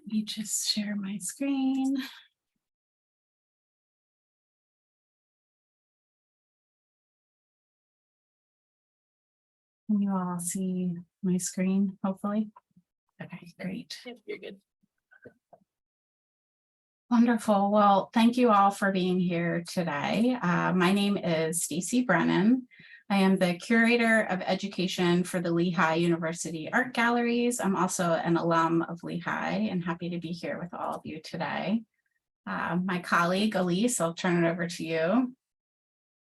Let me just share my screen. Can you all see my screen, hopefully? Okay, great. Yep, you're good. Wonderful. Well, thank you all for being here today. My name is Stacy Brennan. I am the Curator of Education for the Lehigh University Art Galleries. I'm also an alum of Lehigh and happy to be here with all of you today. My colleague, Elise, I'll turn it over to you.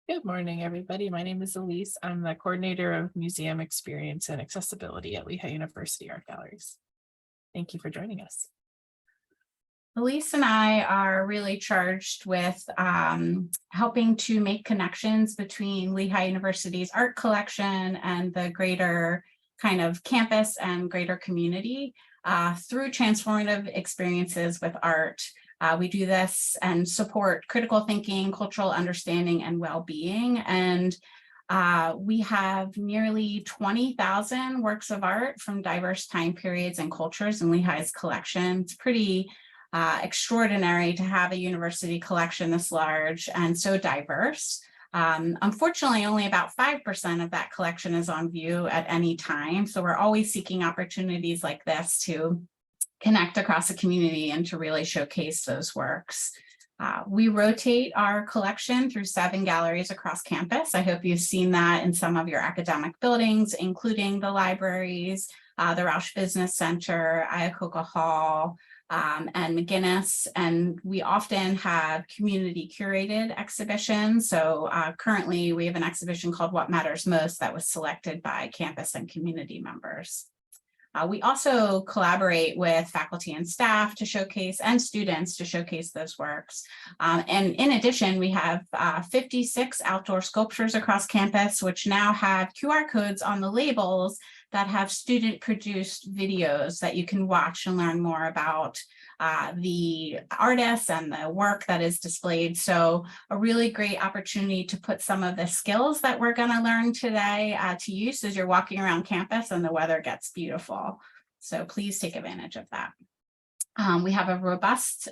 Good morning, everybody. My name is Elise. I'm the coordinator of museum experience and accessibility at Lehigh University Art Galleries. Thank you for joining us. Elise and I are really charged with helping to make connections between Lehigh University's art collection and the greater kind of campus and greater community through transformative experiences with art. We do this and support critical thinking, cultural understanding, and well-being. And we have nearly 20,000 works of art from diverse time periods and cultures in Lehigh's collection. It's pretty extraordinary to have a university collection this large and so diverse. Unfortunately, only about 5% of that collection is on view at any time. So we're always seeking opportunities like this to connect across the community and to really showcase those works. We rotate our collection through 7 galleries across campus. I hope you've seen that in some of your academic buildings, including the libraries, the Roush Business Center, Iacocca Hall, and McGinnis, and we often have community curated exhibitions. So currently we have an exhibition called What Matters Most that was selected by campus and community members. We also collaborate with faculty and staff to showcase and students to showcase those works. And in addition, we have 56 outdoor sculptures across campus, which now have QR codes on the labels that have student produced videos that you can watch and learn more about the artists and the work that is displayed. So a really great opportunity to put some of the skills that we're going to learn today to use as you're walking around campus and the weather gets beautiful. So please take advantage of that. We have a robust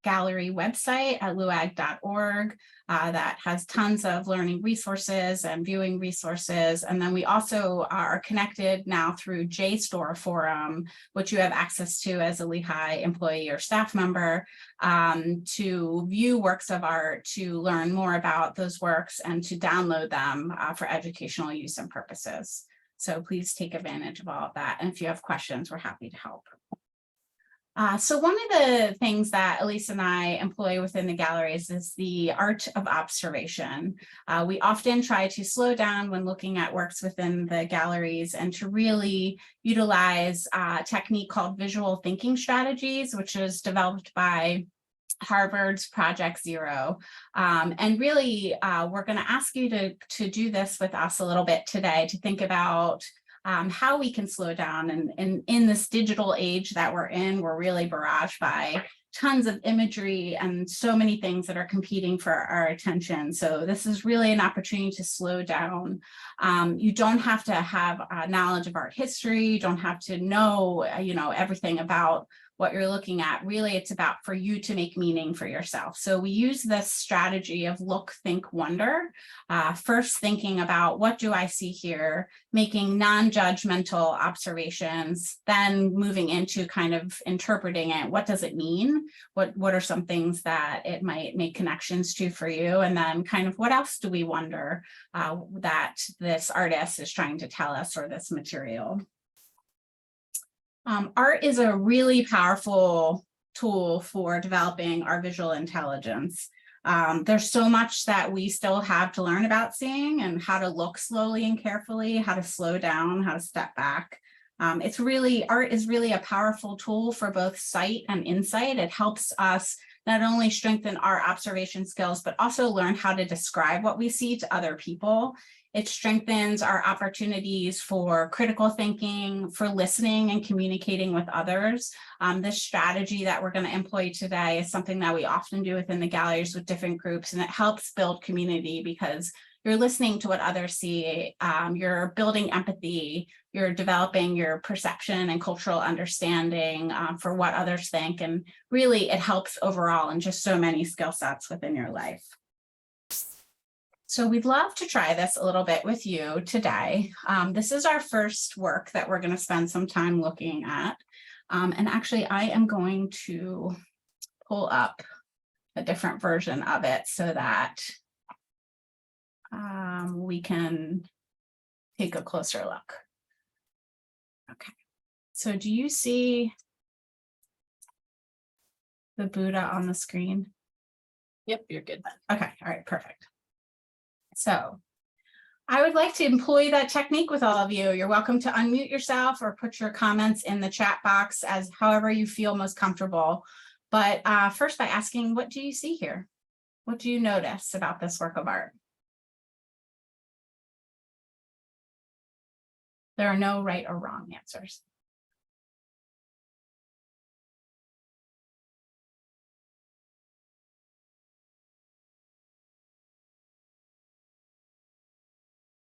gallery website at luag.org that has tons of learning resources and viewing resources. And then we also are connected now through JSTOR Forum, which you have access to as a Lehigh employee or staff member to view works of art, to learn more about those works and to download them for educational use and purposes. So please take advantage of all of that. And if you have questions, we're happy to help. So one of the things that Elise and I employ within the galleries is the art of observation. We often try to slow down when looking at works within the galleries and to really utilize a technique called visual thinking strategies, which is developed by Harvard's Project Zero. And really, we're going to ask you to do this with us a little bit today, to think about how we can slow down. And in this digital age that we're in, we're really barraged by tons of imagery and so many things that are competing for our attention. So this is really an opportunity to slow down. You don't have to have knowledge of art history. You don't have to know, everything about what you're looking at. Really, it's about for you to make meaning for yourself. So we use this strategy of look, think, wonder, first thinking about what do I see here, making non-judgmental observations, then moving into kind of interpreting it. What does it mean? What are some things that it might make connections to for you? And then kind of what else do we wonder that this artist is trying to tell us, or this material? Art is a really powerful tool for developing our visual intelligence. There's so much that we still have to learn about seeing and how to look slowly and carefully, how to slow down, how to step back. Art is really a powerful tool for both sight and insight. It helps us not only strengthen our observation skills, but also learn how to describe what we see to other people. It strengthens our opportunities for critical thinking, for listening and communicating with others. This strategy that we're going to employ today is something that we often do within the galleries with different groups, and it helps build community because you're listening to what others see, you're building empathy, you're developing your perception and cultural understanding for what others think. And really, it helps overall in just so many skill sets within your life. So we'd love to try this a little bit with you today. This is our first work that we're going to spend some time looking at. And actually, I am going to pull up a different version of it so that we can take a closer look. Okay, so do you see the Buddha on the screen? Yep, you're good. Okay, all right, perfect. So I would like to employ that technique with all of you. You're welcome to unmute yourself or put your comments in the chat box as however you feel most comfortable. But first by asking, what do you see here? What do you notice about this work of art? There are no right or wrong answers.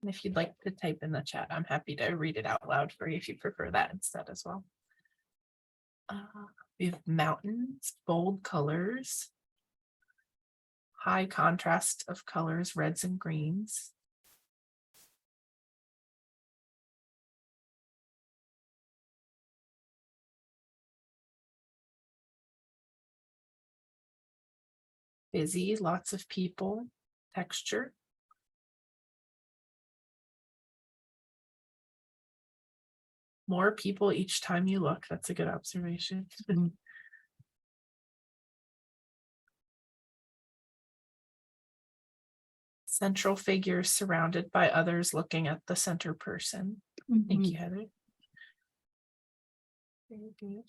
And if you'd like to type in the chat, I'm happy to read it out loud for you if you prefer that instead as well. We have mountains, bold colors, high contrast of colors, reds and greens. Busy, lots of people, texture. More people each time you look. That's a good observation. Central figure surrounded by others looking at the center person. Thank you, Heather. Very good.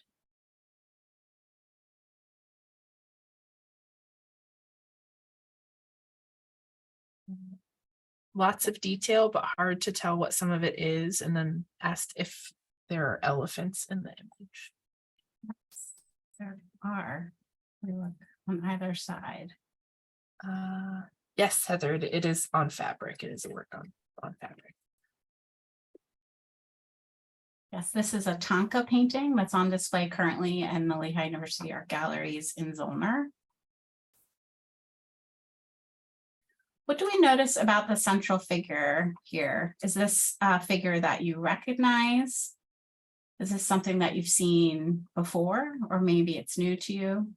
Lots of detail, but hard to tell what some of it is. And then asked if there are elephants in the image. There are. Look on either side. Yes, Heather, it is on fabric. It is a work on fabric. Yes, this is a Tonka painting that's on display currently in the Lehigh University Art Galleries in Zollner. What do we notice about the central figure here? Is this a figure that you recognize? Is this something that you've seen before, or maybe it's new to you?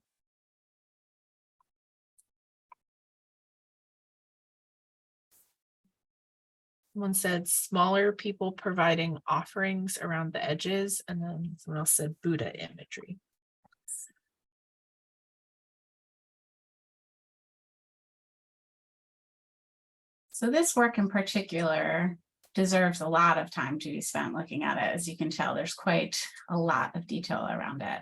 Someone said smaller people providing offerings around the edges, and then someone else said Buddha imagery. So this work in particular deserves a lot of time to be spent looking at it. As you can tell, there's quite a lot of detail around it.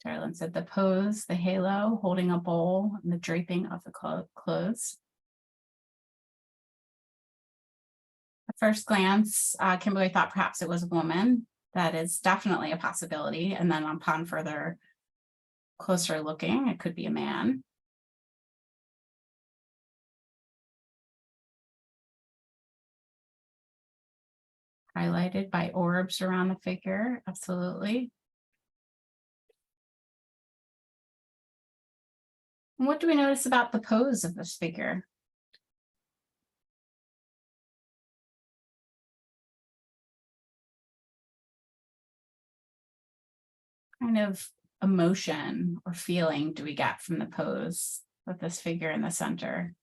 Carolyn said the pose, the halo, holding a bowl, and the draping of the clothes. At first glance, Kimberly thought perhaps it was a woman. That is definitely a possibility. And then upon further closer looking, it could be a man. Highlighted by orbs around the figure, absolutely. And what do we notice about the pose of this figure? Kind of emotion or feeling do we get from the pose with this figure in the center?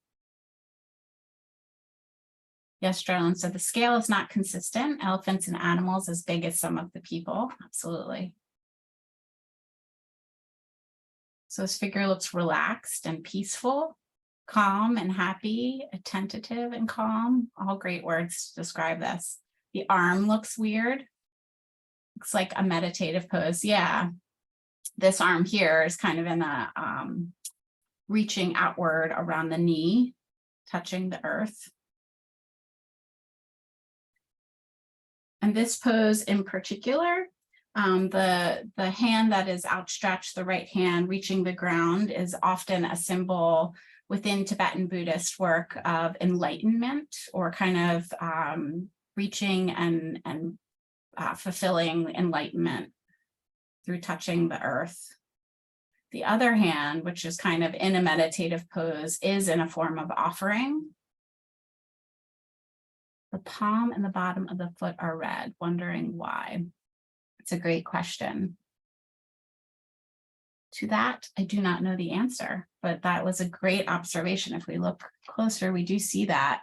Yes, Jarlin said the scale is not consistent. Elephants and animals as big as some of the people. Absolutely. So this figure looks relaxed and peaceful, calm and happy, attentive and calm. All great words to describe this. The arm looks weird. Looks like a meditative pose. Yeah. This arm here is kind of in a reaching outward around the knee, touching the earth. And this pose in particular The hand that is outstretched, the right hand reaching the ground, is often a symbol within Tibetan Buddhist work of enlightenment, or kind of reaching and fulfilling enlightenment through touching the earth. The other hand, which is kind of in a meditative pose, is in a form of offering. The palm and the bottom of the foot are red, wondering why. It's a great question. To that, I do not know the answer, but that was a great observation. If we look closer, we do see that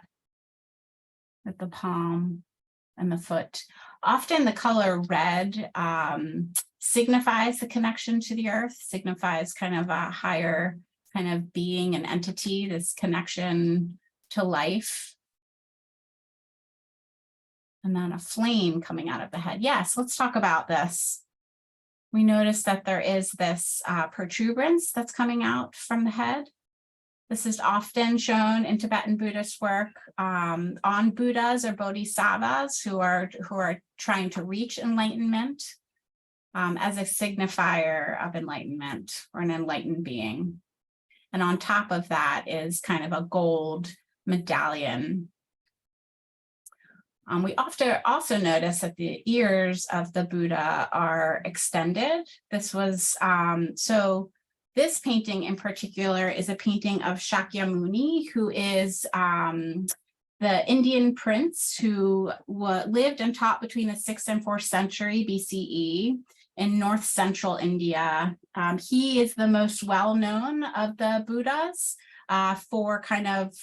with the palm and the foot. Often the color red signifies the connection to the earth, signifies kind of a higher kind of being and entity, this connection to life. And then a flame coming out of the head. Yes, let's talk about this. We notice that there is this protuberance that's coming out from the head. This is often shown in Tibetan Buddhist work on Buddhas or Bodhisattvas who are trying to reach enlightenment as a signifier of enlightenment, or an enlightened being. And on top of that is kind of a gold medallion. We often also notice that the ears of the Buddha are extended. This was, so this painting in particular is a painting of Shakyamuni, who is the Indian prince who lived and taught between the 6th and 4th century BCE in north central India. He is the most well-known of the Buddhas for kind of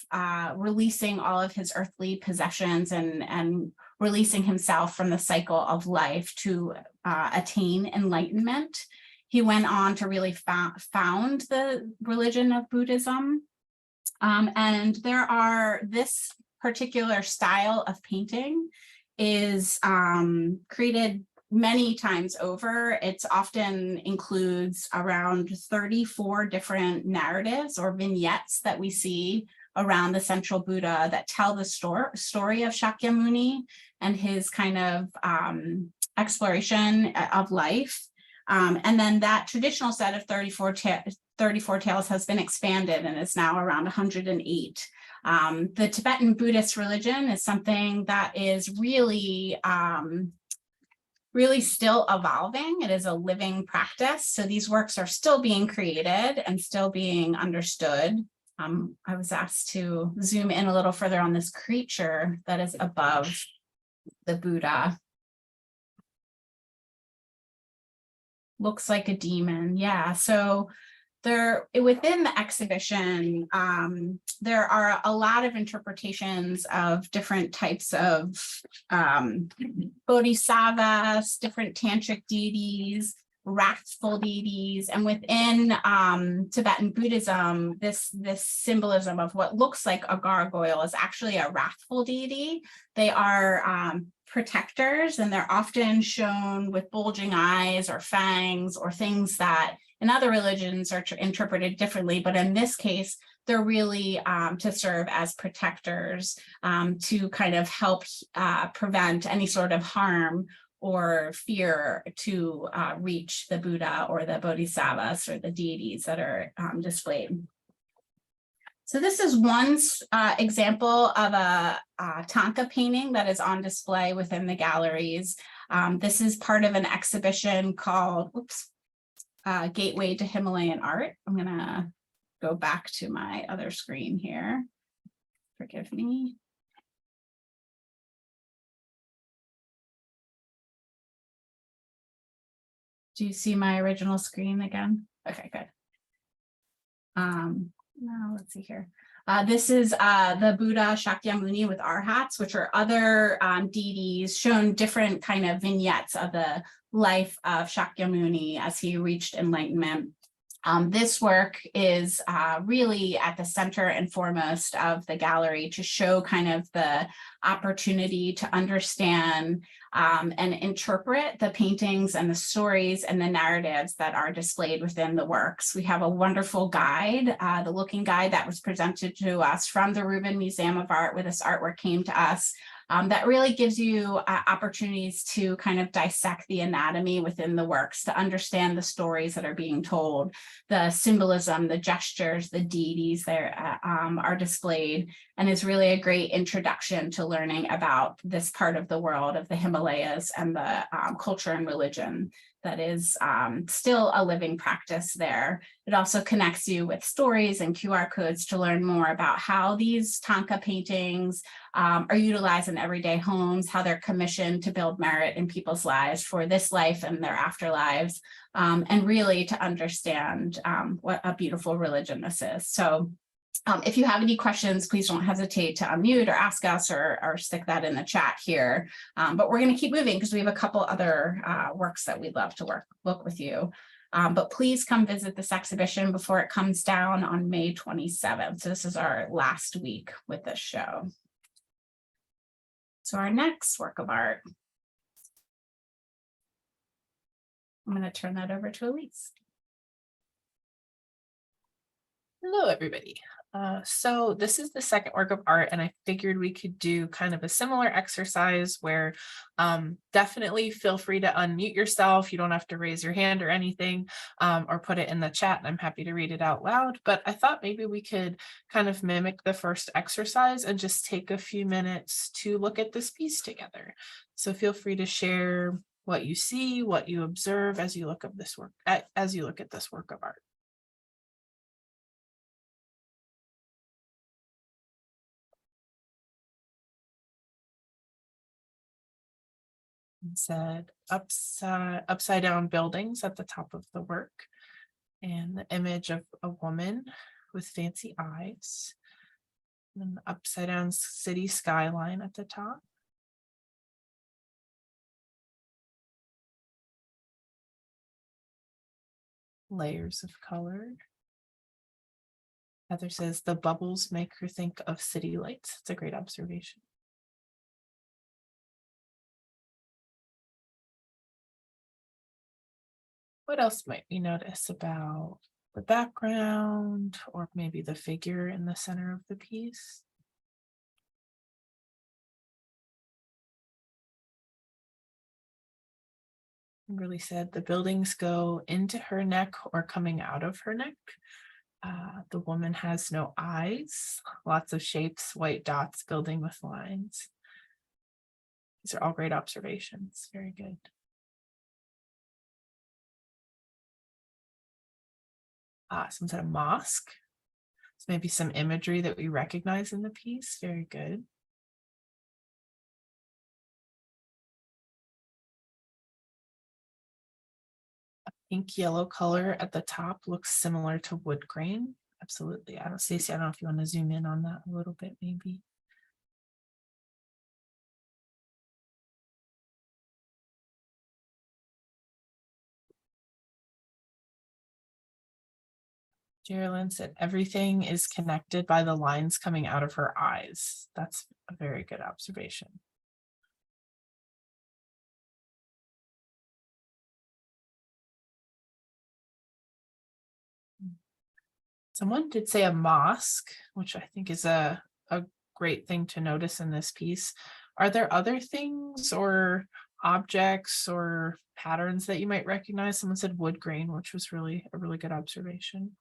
releasing all of his earthly possessions and releasing himself from the cycle of life to attain enlightenment. He went on to really found the religion of Buddhism. And this particular style of painting is created many times over. It often includes around 34 different narratives or vignettes that we see around the central Buddha that tell the story of Shakyamuni and his kind of exploration of life. And then that traditional set of 34 tales has been expanded and is now around 108. The Tibetan Buddhist religion is something that is really still evolving. It is a living practice. So these works are still being created and still being understood. I was asked to zoom in a little further on this creature that is above the Buddha. Looks like a demon. Yeah, so within the exhibition, there are a lot of interpretations of different types of bodhisattvas, different tantric deities, wrathful deities, and within Tibetan Buddhism, this symbolism of what looks like a gargoyle is actually a wrathful deity. They are protectors, and they're often shown with bulging eyes or fangs or things that in other religions are interpreted differently, but in this case, they're really to serve as protectors to kind of help prevent any sort of harm or fear to reach the Buddha or the bodhisattvas or the deities that are displayed. So this is one example of a Tanka painting that is on display within the galleries. This is part of an exhibition called, Gateway to Himalayan Art. I'm gonna go back to my other screen here. Forgive me. Do you see my original screen again? Okay, good. Now let's see here. This is the Buddha Shakyamuni with arhats, which are other deities shown different kind of vignettes of the life of Shakyamuni as he reached enlightenment. This work is really at the center and foremost of the gallery to show kind of the opportunity to understand and interpret the paintings and the stories and the narratives that are displayed within the works. We have a wonderful guide, the looking guide that was presented to us from the Rubin Museum of Art, where this artwork came to us. that really gives you opportunities to kind of dissect the anatomy within the works, to understand the stories that are being told, the symbolism, the gestures, the deities there are displayed, and is really a great introduction to learning about this part of the world of the Himalayas and the culture and religion that is still a living practice there. It also connects you with stories and QR codes to learn more about how these Tanka paintings are utilized in everyday homes, how they're commissioned to build merit in people's lives for this life and their afterlives, and really to understand what a beautiful religion this is. So if you have any questions, please don't hesitate to unmute or ask us or stick that in the chat here. But we're going to keep moving because we have a couple other works that we'd love to look with you. But please come visit this exhibition before it comes down on May 27th. So this is our last week with this show. So our next work of art, I'm going to turn that over to Elise. Hello, everybody. So this is the second work of art, and I figured we could do kind of a similar exercise where definitely feel free to unmute yourself. You don't have to raise your hand or anything, or put it in the chat, and I'm happy to read it out loud. But I thought maybe we could kind of mimic the first exercise and just take a few minutes to look at this piece together. So feel free to share what you see, what you observe as you look at this work of art. Said upside down buildings at the top of the work, and the image of a woman with fancy eyes, and the upside down city skyline at the top. Layers of color. Heather says the bubbles make her think of city lights. It's a great observation. What else might we notice about the background or maybe the figure in the center of the piece? Really said the buildings go into her neck or coming out of her neck. The woman has no eyes, lots of shapes, white dots building with lines. These are all great observations. Very good. Someone said a mosque. So maybe some imagery that we recognize in the piece. Very good. A pink yellow color at the top looks similar to wood grain. Absolutely. Stacey, I don't know if you want to zoom in on that a little bit, maybe. Geraldine said everything is connected by the lines coming out of her eyes. That's a very good observation. Someone did say a mosque, which I think is a great thing to notice in this piece. Are there other things or objects or patterns that you might recognize? Someone said wood grain, which was really a really good observation.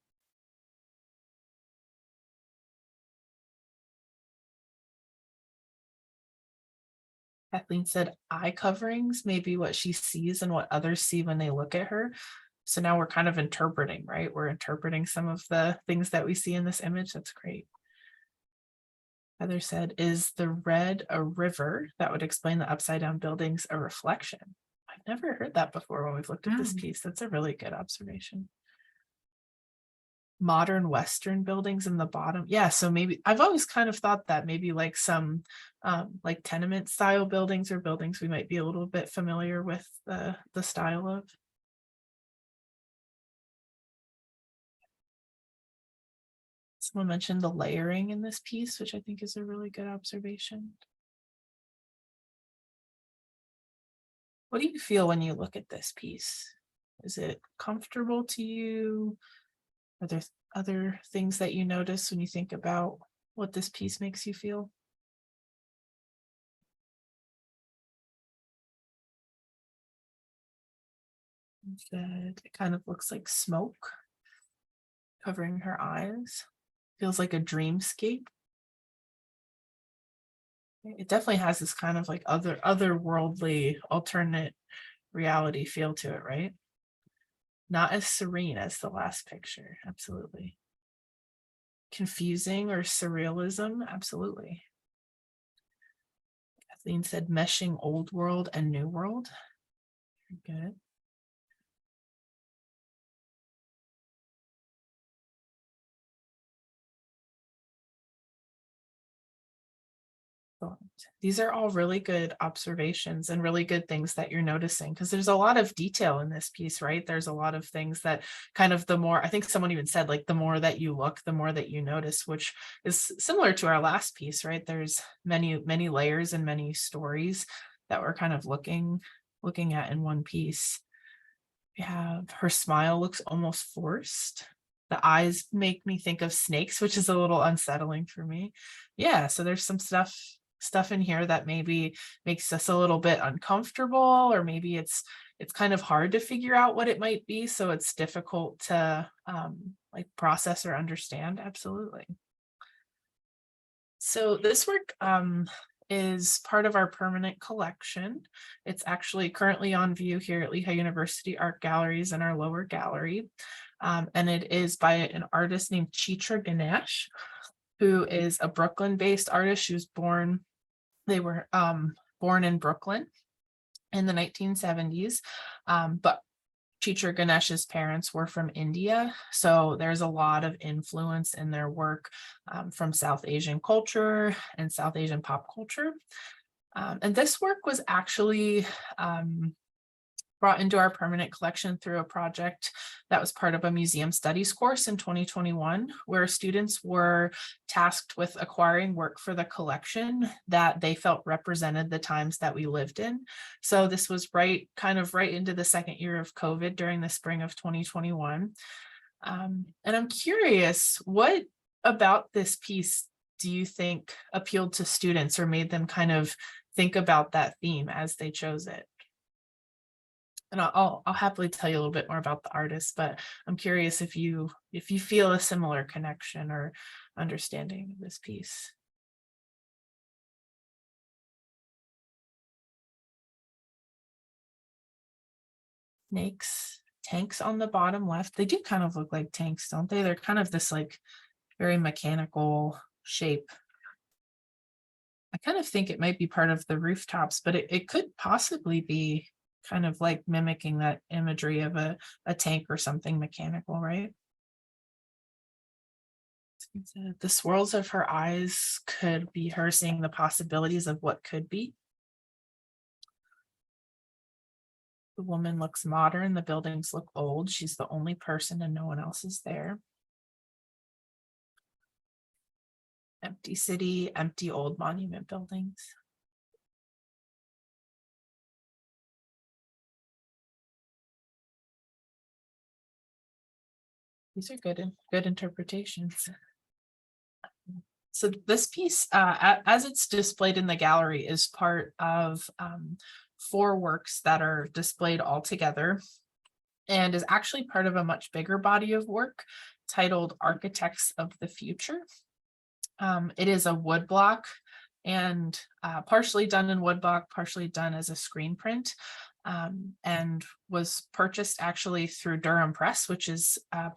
Kathleen said eye coverings may be what she sees and what others see when they look at her. So now we're kind of interpreting, right? We're interpreting some of the things that we see in this image. That's great. Heather said, is the red a river? That would explain the upside down buildings a reflection. I've never heard that before when we've looked at this piece. That's a really good observation. Modern Western buildings in the bottom. Yeah, so maybe I've always kind of thought that maybe like some like tenement style buildings or buildings we might be a little bit familiar with the style of. Someone mentioned the layering in this piece, which I think is a really good observation. What do you feel when you look at this piece? Is it comfortable to you? Are there other things that you notice when you think about what this piece makes you feel? That it kind of looks like smoke covering her eyes. Feels like a dreamscape. It definitely has this kind of like otherworldly alternate reality feel to it, right? Not as serene as the last picture. Absolutely. Confusing or surrealism. Absolutely. Kathleen said meshing old world and new world. Very good. Excellent. These are all really good observations and really good things that you're noticing, because there's a lot of detail in this piece, right? There's a lot of things that kind of, the more, I think someone even said, like, the more that you look, the more that you notice, which is similar to our last piece, right? There's many layers and many stories that we're kind of looking at in one piece. We have her smile looks almost forced. The eyes make me think of snakes, which is a little unsettling for me. Yeah, so there's some stuff in here that maybe makes us a little bit uncomfortable, or maybe it's kind of hard to figure out what it might be, so it's difficult to like process or understand. Absolutely. So this work is part of our permanent collection. It's actually currently on view here at Lehigh University Art Galleries in our lower gallery. And it is by an artist named Chitra Ganesh, who is a Brooklyn-based artist. She was born, they were born in Brooklyn in the 1970s, but Chitra Ganesh's parents were from India, so there's a lot of influence in their work from South Asian culture and South Asian pop culture. And this work was actually brought into our permanent collection through a project that was part of a museum studies course in 2021, where students were tasked with acquiring work for the collection that they felt represented the times that we lived in. So this was right into the second year of COVID during the spring of 2021. And I'm curious, what about this piece do you think appealed to students or made them kind of think about that theme as they chose it? And I'll happily tell you a little bit more about the artist, but I'm curious if you feel a similar connection or understanding of this piece. Snakes, tanks on the bottom left. They do kind of look like tanks, don't they? They're kind of this like very mechanical shape. I kind of think it might be part of the rooftops, but it could possibly be kind of like mimicking that imagery of a tank or something mechanical, right? The swirls of her eyes could be her seeing the possibilities of what could be. The woman looks modern, the buildings look old. She's the only person and no one else is there. Empty city, empty old monument buildings. These are good interpretations. So this piece, as it's displayed in the gallery, is part of 4 works that are displayed all together, and is actually part of a much bigger body of work titled Architects of the Future. It is a wood block, and partially done in wood block, partially done as a screen print, and was purchased actually through Durham Press, which is a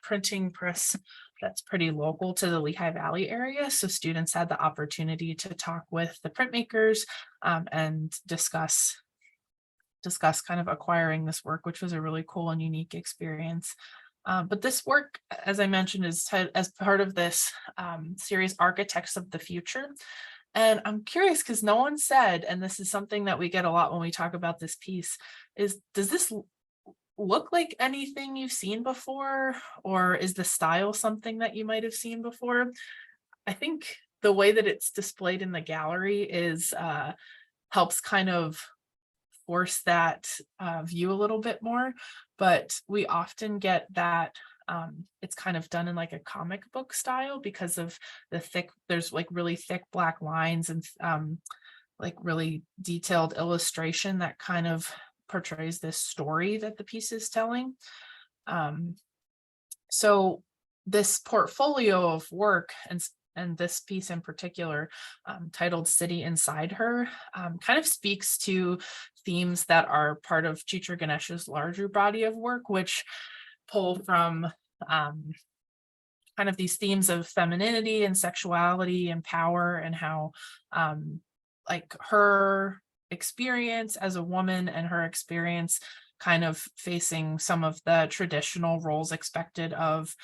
printing press that's pretty local to the Lehigh Valley area. So students had the opportunity to talk with the printmakers and discuss kind of acquiring this work, which was a really cool and unique experience. But this work, as I mentioned, is as part of this series, Architects of the Future. And I'm curious because no one said, and this is something that we get a lot when we talk about this piece, is does this look like anything you've seen before? Or is the style something that you might have seen before? I think the way that it's displayed in the gallery is helps kind of force that view a little bit more, but we often get that it's kind of done in like a comic book style because of the there's like really thick black lines and like really detailed illustration that kind of portrays this story that the piece is telling. So this portfolio of work and this piece in particular, titled City Inside Her, kind of speaks to themes that are part of Teacher Ganesh's larger body of work, which pull from kind of these themes of femininity and sexuality and power, and how like her experience as a woman and her experience kind of facing some of the traditional roles expected of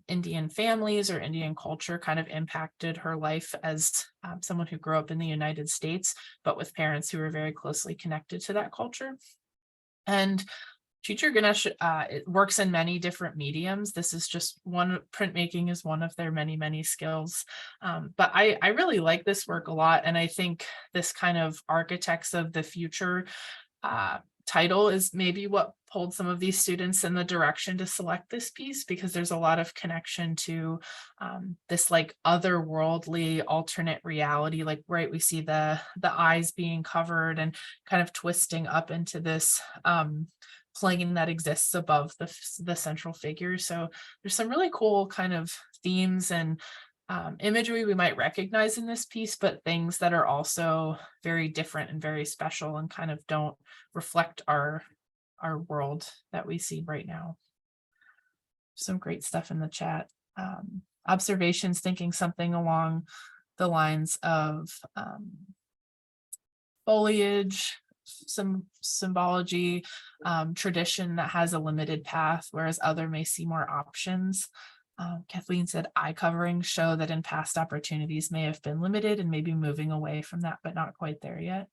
Indian families or Indian culture kind of impacted her life as someone who grew up in the United States, but with parents who were very closely connected to that culture. And Teacher Ganesh it works in many different mediums. This is just one. Printmaking is one of their many, many skills. But I really like this work a lot. And I think this kind of Architects of the Future title is maybe what pulled some of these students in the direction to select this piece, because there's a lot of connection to this like otherworldly alternate reality. Like, right, we see the eyes being covered and kind of twisting up into this plane that exists above the central figure. So there's some really cool kind of themes and imagery we might recognize in this piece, but things that are also very different and very special and kind of don't reflect our world that we see right now. Some great stuff in the chat. Observations thinking something along the lines of foliage, some symbology, tradition that has a limited path, whereas other may see more options. Kathleen said eye coverings show that in past opportunities may have been limited and maybe moving away from that, but not quite there yet.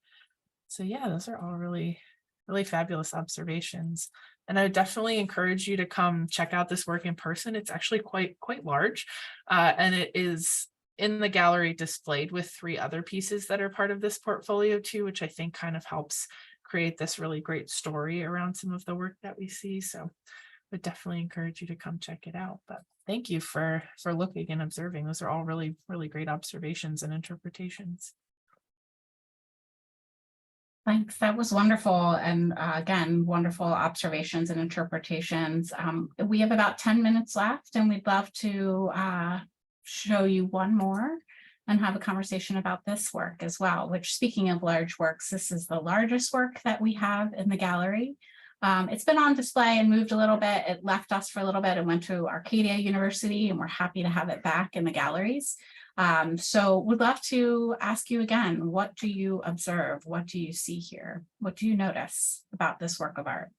So yeah, those are all really, really fabulous observations. And I would definitely encourage you to come check out this work in person. It's actually quite large, and it is in the gallery displayed with 3 other pieces that are part of this portfolio too, which I think kind of helps create this really great story around some of the work that we see. So would definitely encourage you to come check it out. But thank you for looking and observing. Those are all really, really great observations and interpretations. Thanks. That was wonderful. And again, wonderful observations and interpretations. We have about 10 minutes left, and we'd love to show you one more and have a conversation about this work as well, which, speaking of large works, this is the largest work that we have in the gallery. It's been on display and moved a little bit. It left us for a little bit and went to Arcadia University, and we're happy to have it back in the galleries. So would love to ask you again, what do you observe? What do you see here? What do you notice about this work of art?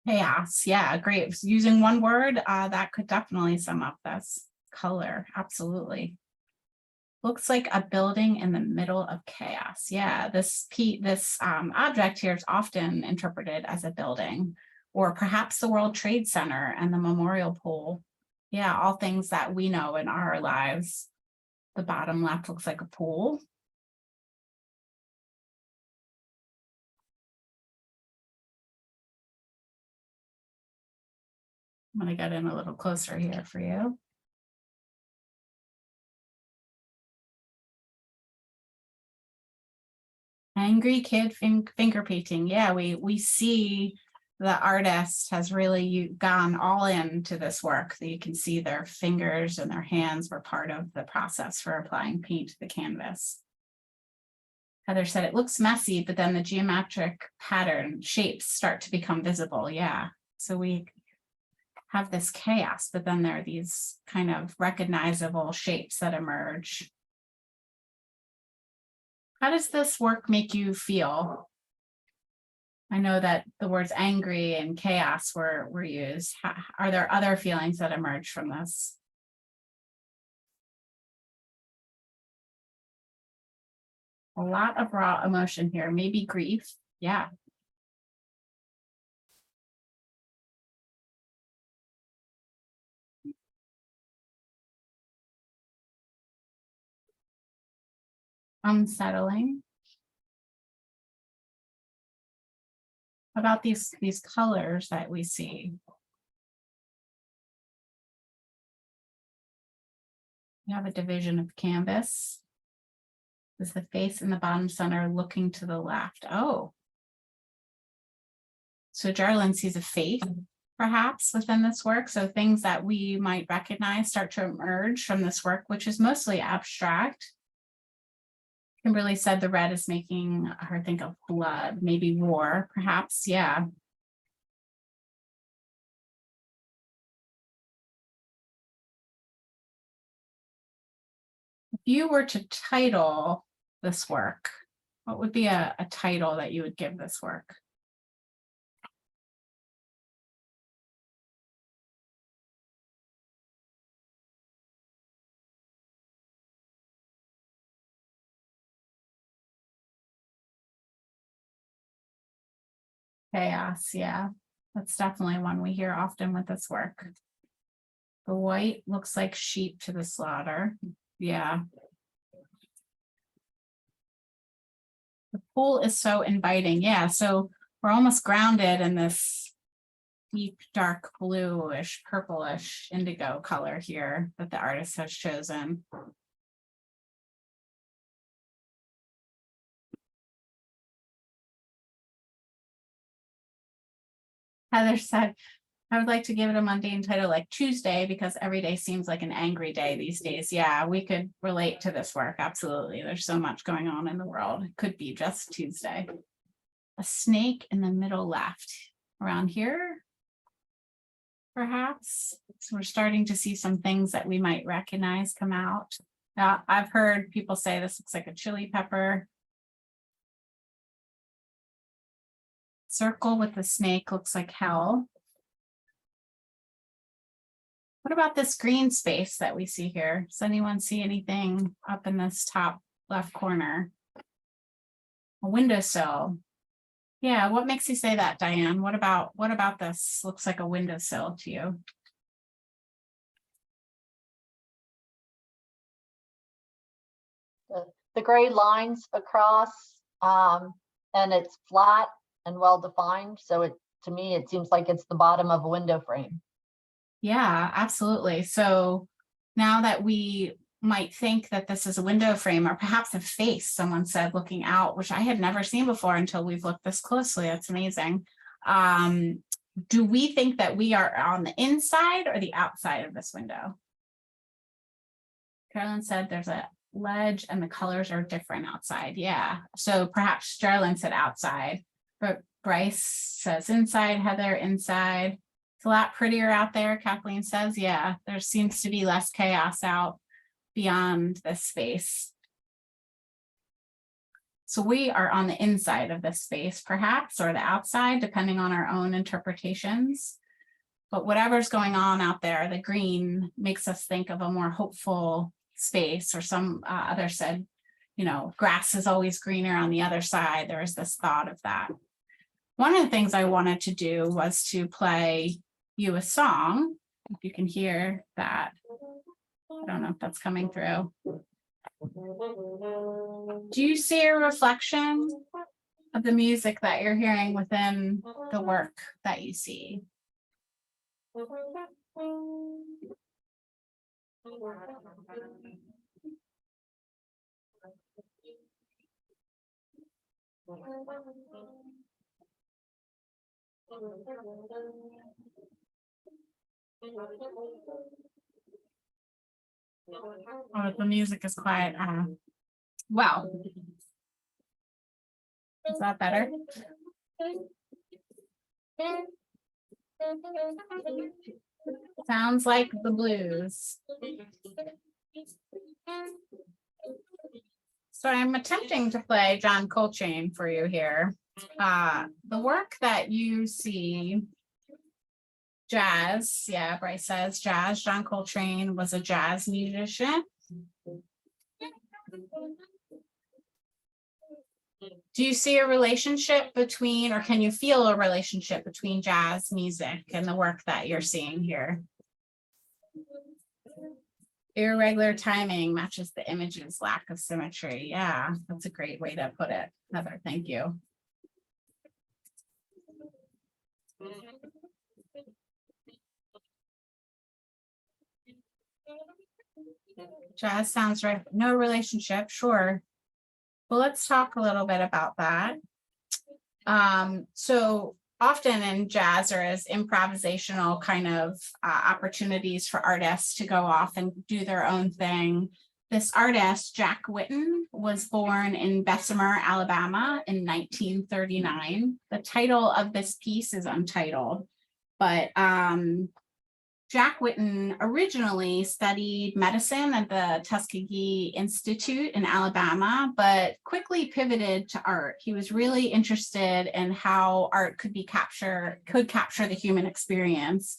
Chaos. Yeah, great. Using one word, that could definitely sum up this. Color. Absolutely. Looks like a building in the middle of chaos. Yeah, this object here is often interpreted as a building, or perhaps the World Trade Center and the Memorial Pool. Yeah, all things that we know in our lives. The bottom left looks like a pool. I'm going to get in a little closer here for you. Angry kid finger painting. Yeah, we see the artist has really gone all into this work. You can see their fingers and their hands were part of the process for applying paint to the canvas. Heather said it looks messy, but then the geometric pattern shapes start to become visible. Yeah, so we have this chaos, but then there are these kind of recognizable shapes that emerge. How does this work make you feel? I know that the words angry and chaos were used. Are there other feelings that emerge from this? A lot of raw emotion here, maybe grief. Yeah. Unsettling. About these colors that we see. We have a division of canvas. Is the face in the bottom center looking to the left? Oh. So Jarlin sees a face perhaps within this work. So things that we might recognize start to emerge from this work, which is mostly abstract. Kimberly said the red is making her think of blood, maybe war, perhaps. Yeah. If you were to title this work, what would be a title that you would give this work? Chaos, yeah. That's definitely one we hear often with this work. The white looks like sheep to the slaughter. Yeah. The pool is so inviting. Yeah, so we're almost grounded in this deep, dark bluish, purplish indigo color here that the artist has chosen. Heather said, I would like to give it a mundane title like Tuesday because every day seems like an angry day these days. Yeah, we could relate to this work. Absolutely. There's so much going on in the world. It could be just Tuesday. A snake in the middle left around here, perhaps. So we're starting to see some things that we might recognize come out. Now, I've heard people say this looks like a chili pepper. Circle with the snake looks like hell. What about this green space that we see here? Does anyone see anything up in this top left corner? A windowsill. Yeah, what makes you say that, Diane? What about this? Looks like a windowsill to you. The gray lines across, and it's flat and well defined. So to me, it seems like it's the bottom of a window frame. Yeah, absolutely. So now that we might think that this is a window frame or perhaps a face, someone said looking out, which I had never seen before until we've looked this closely. That's amazing. Do we think that we are on the inside or the outside of this window? Carolyn said there's a ledge and the colors are different outside. Yeah. So perhaps Jarlin said outside, but Bryce says inside, Heather inside. It's a lot prettier out there, Kathleen says. Yeah, there seems to be less chaos out beyond this space. So we are on the inside of this space, perhaps, or the outside, depending on our own interpretations. But whatever's going on out there, the green makes us think of a more hopeful space, or some others said, you know, grass is always greener on the other side. There is this thought of that. One of the things I wanted to do was to play you a song. If you can hear that. I don't know if that's coming through. Do you see a reflection of the music that you're hearing within the work that you see? Oh, the music is quiet. Wow. Is that better? Sounds like the blues. So I'm attempting to play John Coltrane for you here. The work that you see, jazz, yeah, Bryce says jazz. John Coltrane was a jazz musician. Do you see a relationship between, or can you feel a relationship between jazz music and the work that you're seeing here? Irregular timing matches the image's lack of symmetry. Yeah, that's a great way to put it, Heather. Thank you. Jazz sounds right. No relationship, sure. Well, let's talk a little bit about that. So often in jazz, there is improvisational kind of opportunities for artists to go off and do their own thing. This artist, Jack Whitten, was born in Bessemer, Alabama in 1939. The title of this piece is untitled, but Jack Whitten originally studied medicine at the Tuskegee Institute in Alabama, but quickly pivoted to art. He was really interested in how art could capture the human experience.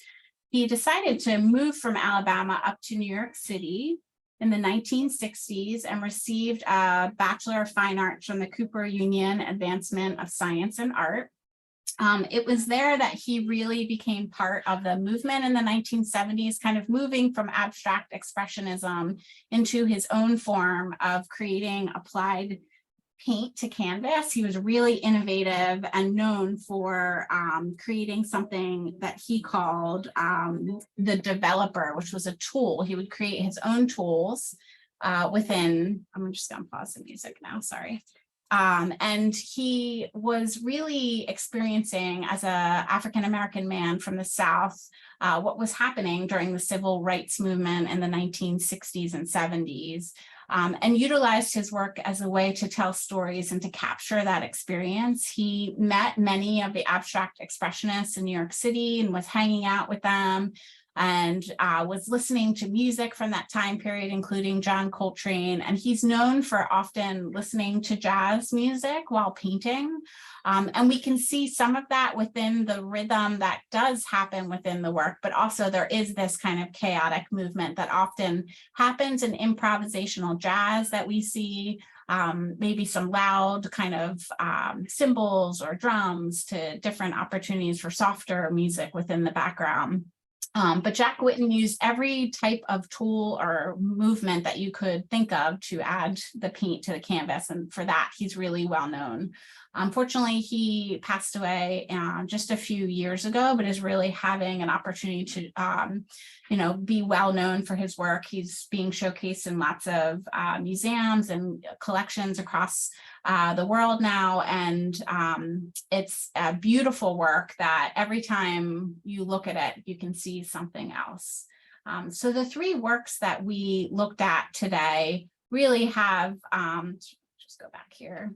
He decided to move from Alabama up to New York City in the 1960s and received a Bachelor of Fine Arts from the Cooper Union Advancement of Science and Art. It was there that he really became part of the movement in the 1970s, kind of moving from abstract expressionism into his own form of creating applied paint to canvas. He was really innovative and known for creating something that he called the developer, which was a tool. He would create his own tools within, I'm just gonna pause the music now, sorry. And he was really experiencing, as an African-American man from the South, what was happening during the civil rights movement in the 1960s and 70s, and utilized his work as a way to tell stories and to capture that experience. He met many of the abstract expressionists in New York City and was hanging out with them, and was listening to music from that time period, including John Coltrane. And he's known for often listening to jazz music while painting. And we can see some of that within the rhythm that does happen within the work, but also there is this kind of chaotic movement that often happens in improvisational jazz that we see. Maybe some loud kind of cymbals or drums to different opportunities for softer music within the background. But Jack Whitten used every type of tool or movement that you could think of to add the paint to the canvas. And for that, he's really well known. Unfortunately, he passed away just a few years ago, but is really having an opportunity to, be well known for his work. He's being showcased in lots of museums and collections across the world now. And it's a beautiful work that every time you look at it, you can see something else. So the three works that we looked at today really have, just go back here,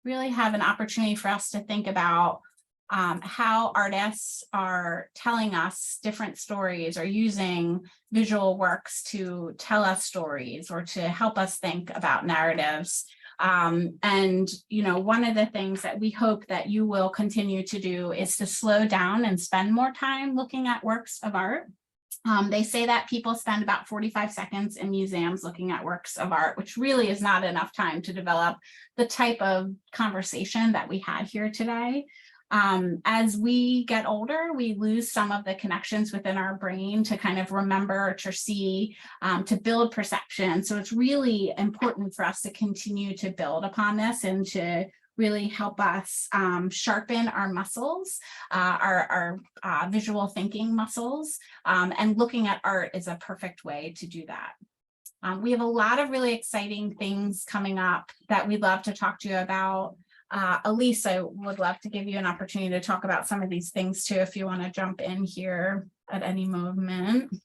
really have an opportunity for us to think about how artists are telling us different stories or using visual works to tell us stories or to help us think about narratives. And, one of the things that we hope that you will continue to do is to slow down and spend more time looking at works of art. They say that people spend about 45 seconds in museums looking at works of art, which really is not enough time to develop the type of conversation that we had here today. As we get older, we lose some of the connections within our brain to kind of remember, to see, to build perception. So it's really important for us to continue to build upon this and to really help us sharpen our muscles, our visual thinking muscles, and looking at art is a perfect way to do that. We have a lot of really exciting things coming up that we'd love to talk to you about. Elise, I would love to give you an opportunity to talk about some of these things too, if you want to jump in here at any moment.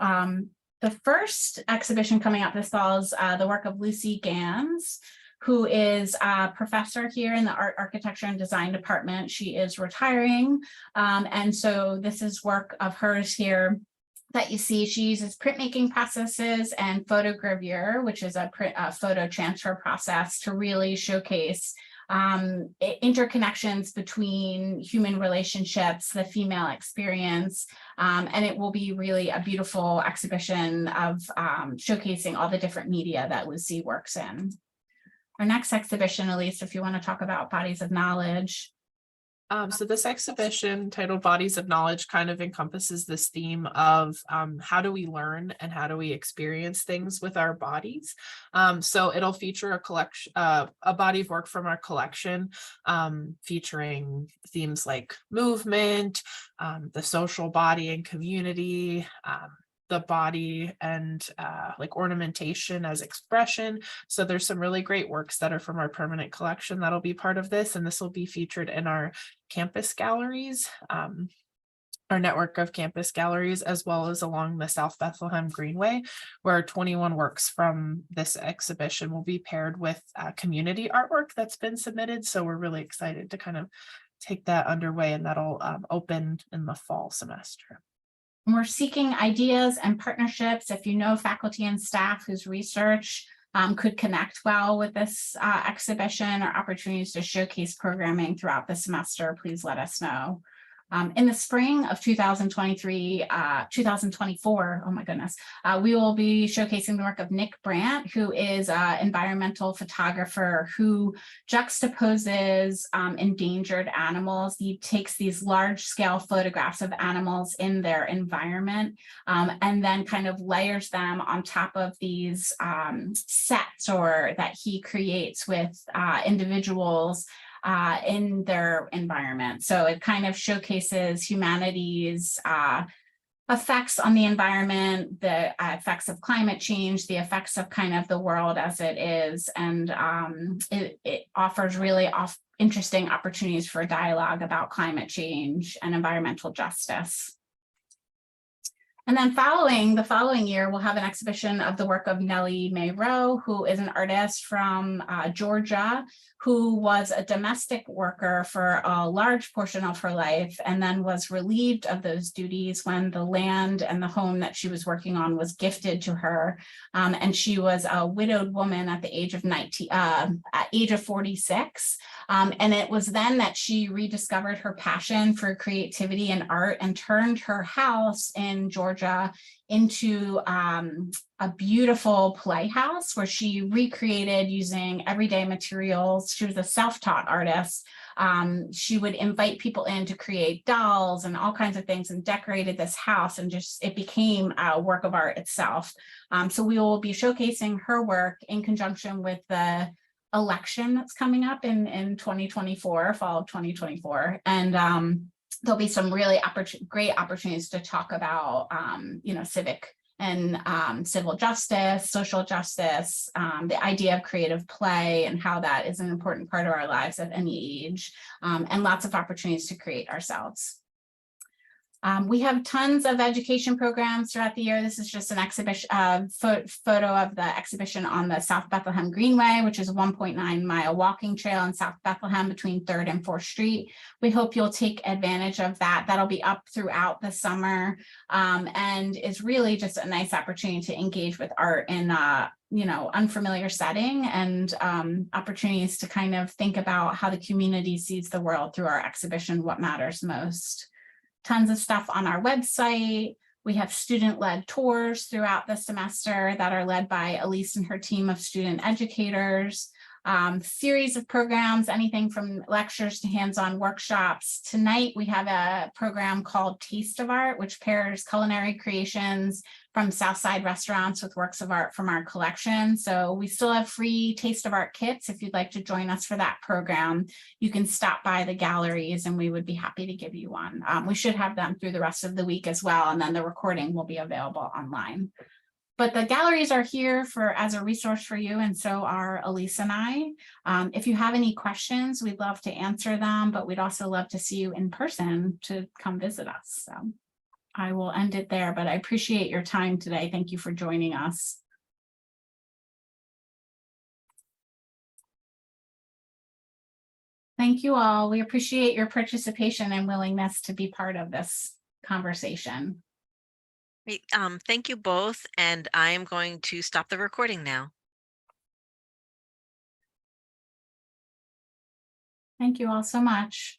The first exhibition coming up this fall is the work of Lucy Gans, who is a professor here in the Art, Architecture, and Design department. She is retiring. And so this is work of hers here that you see. She uses printmaking processes and photogravure, which is a photo transfer process, to really showcase interconnections between human relationships, the female experience, and it will be really a beautiful exhibition of showcasing all the different media that Lucy works in. Our next exhibition, Elise, if you want to talk about bodies of knowledge. So this exhibition titled Bodies of Knowledge kind of encompasses this theme of how do we learn and how do we experience things with our bodies. So it'll feature a collection, a body of work from our collection, featuring themes like movement, the social body and community, the body and like ornamentation as expression. So there's some really great works that are from our permanent collection that'll be part of this, and this will be featured in our campus galleries, our network of campus galleries, as well as along the South Bethlehem Greenway, where 21 works from this exhibition will be paired with community artwork that's been submitted. So we're really excited to kind of take that underway, and that'll open in the fall semester. We're seeking ideas and partnerships. If you know faculty and staff whose research could connect well with this exhibition, or opportunities to showcase programming throughout the semester, please let us know. In the spring of 2024, oh my goodness, we will be showcasing the work of Nick Brandt, who is an environmental photographer who juxtaposes endangered animals. He takes these large-scale photographs of animals in their environment and then kind of layers them on top of these sets or that he creates with individuals in their environment. So it kind of showcases humanity's effects on the environment, the effects of climate change, the effects of kind of the world as it is. And it offers really interesting opportunities for dialogue about climate change and environmental justice. And then the following year, we'll have an exhibition of the work of Nellie Mae Rowe, who is an artist from Georgia, who was a domestic worker for a large portion of her life, and then was relieved of those duties when the land and the home that she was working on was gifted to her. And she was a widowed woman at the age of 46. And it was then that she rediscovered her passion for creativity and art and turned her house in Georgia into a beautiful playhouse where she recreated using everyday materials. She was a self-taught artist. She would invite people in to create dolls and all kinds of things and decorated this house, and just it became a work of art itself. So we will be showcasing her work in conjunction with the election that's coming up in 2024, fall of 2024. And there'll be some really great opportunities to talk about, civic and civil justice, social justice, the idea of creative play and how that is an important part of our lives at any age, and lots of opportunities to create ourselves. We have tons of education programs throughout the year. This is just an exhibition photo of the exhibition on the South Bethlehem Greenway, which is a 1.9-mile walking trail in South Bethlehem between 3rd and 4th Street. We hope you'll take advantage of that. That'll be up throughout the summer, and is really just a nice opportunity to engage with art in unfamiliar setting, and opportunities to kind of think about how the community sees the world through our exhibition, What Matters Most. Tons of stuff on our website. We have student-led tours throughout the semester that are led by Elise and her team of student educators. Series of programs, anything from lectures to hands-on workshops. Tonight, we have a program called Taste of Art, which pairs culinary creations from Southside restaurants with works of art from our collection. So we still have free Taste of Art kits. If you'd like to join us for that program, you can stop by the galleries and we would be happy to give you one. We should have them through the rest of the week as well, and then the recording will be available online. But the galleries are here as a resource for you, and so are Elise and I. If you have any questions, we'd love to answer them, but we'd also love to see you in person to come visit us. So I will end it there, but I appreciate your time today. Thank you for joining us. Thank you all. We appreciate your participation and willingness to be part of this conversation. Great. Thank you both, and I am going to stop the recording now. Thank you all so much.